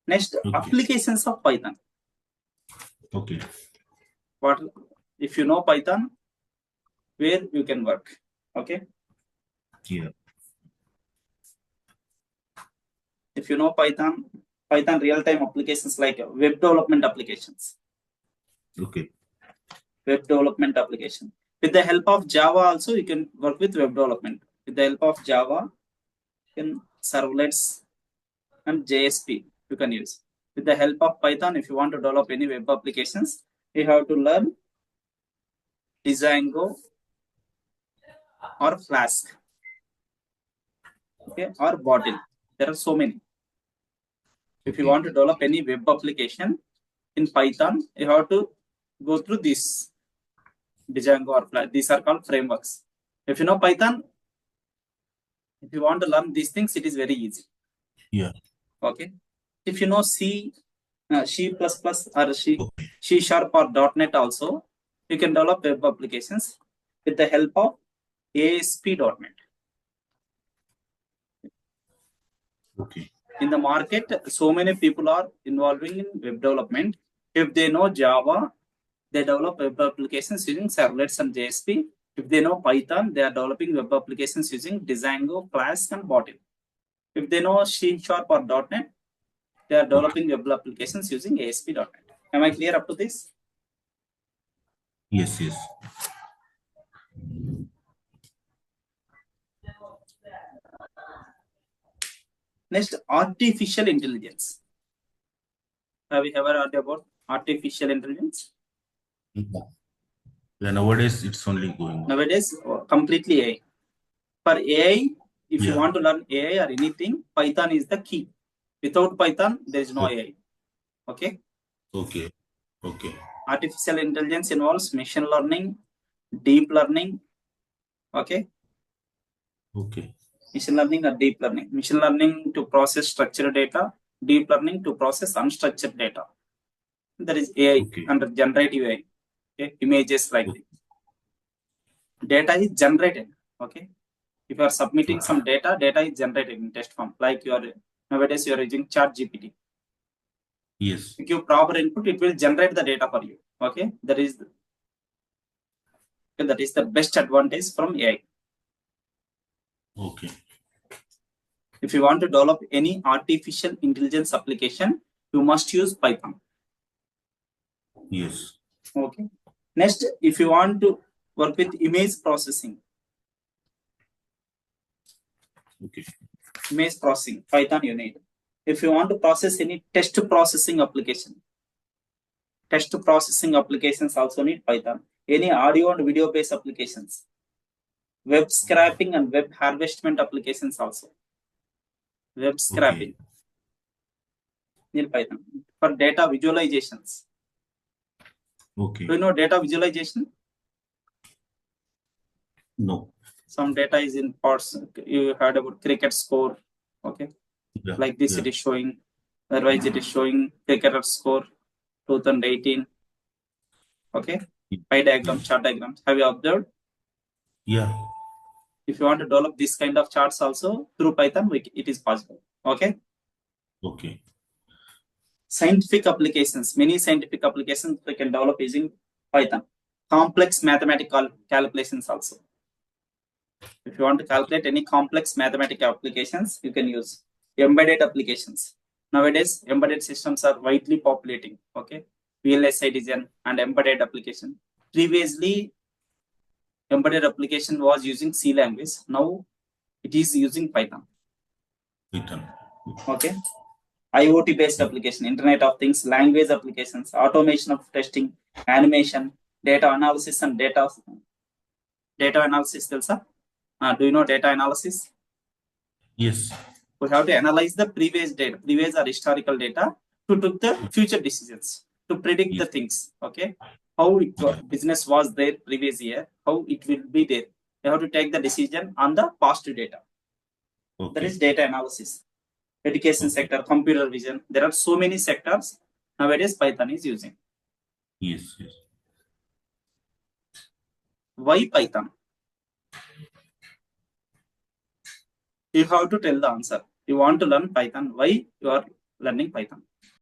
Next, Okay. applications of Python. Okay. What if you know Python, where you can work? Okay. Yeah. If you know Python real-time applications like web development applications. Okay. Web development application. With the help of Java also, you can work with web development. With the help of Java, you can servlets and JSP you can use. With the help of Python, if you want to develop any web applications, you have to learn Django or Flask, okay, or Bottle. There are so many. If you Okay. want to develop any web application in Python, you have to go through this Django or Flask. These are called frameworks. If you know Python, if you want to learn these things, it is very easy. Yeah. Okay. If you know C, C++ or C, Okay. C# or .NET also, you can develop web applications with the help of ASP.NET. Okay. In the market, so many people are involving in web development. If they know Java, they develop web applications using servlets and JSP. If they know Python, they are developing web applications using Django, Flask, and Bottle. If they know C# or .NET, they are developing web applications using ASP.NET. Am I clear up to this? Yes. Yes. Next, artificial intelligence. Have you ever heard about artificial intelligence? Yeah. Nowadays it's only going on. Nowadays, completely AI. For AI, if you Yeah. want to learn AI or anything, Python is the key. Without Python, there is no AI. Okay. Okay. Okay. Artificial intelligence involves machine learning, deep learning. Okay. Okay. Machine learning or deep learning. Machine learning to process structured data, deep learning to process unstructured data. There is AI Okay. under generative AI. Okay. Images like Okay. this. Data is generated. Okay. If you are submitting some data is generated in text form. Like nowadays you are using ChatGPT. Yes. You give proper input, it will generate the data for you. Okay. That is the best advantage from AI. Okay. If you want to develop any artificial intelligence application, you must use Python. Yes. Okay. Next, if you want to work with image processing, Okay. image processing, Python you need. If you want to process any text processing application, text processing applications also need Python. Any audio and video based applications, web scraping and web harvestment applications also. Web scraping Okay. need Python. For data visualizations, Okay. do you know data visualization? No. Some data is in parts. You heard about cricket score. Okay. Yeah. Like this, Yeah. it is showing. Otherwise, it is showing cricketer score 2018. Okay. Pie diagram, chart diagrams. Have you observed? Yeah. If you want to develop this kind of charts also through Python, it is possible. Okay. Okay. Scientific applications. Many scientific applications we can develop using Python. Complex mathematical calculations also. If you want to calculate any complex mathematical applications, you can use embedded applications. Nowadays, embedded systems are widely populating. Okay, VLSI design and embedded application. Previously, embedded application was using C language. Now, it is using Python. Python. Okay, IoT based application, Internet of Things, language applications, automation of testing, animation, data analysis, and data analysis. Do you know data analysis? Yes. We have to analyze the previous data, previous or historical data, to take the future decisions, to predict Yes. the things. Okay, how business was there previous year, how it will be there. You have to take the decision on the past data. Okay. That is data analysis. Education sector, computer vision. There are so many sectors nowadays Python is using. Yes. Yes. Why Python? You have to tell the answer. You want to learn Python. Why you are learning Python.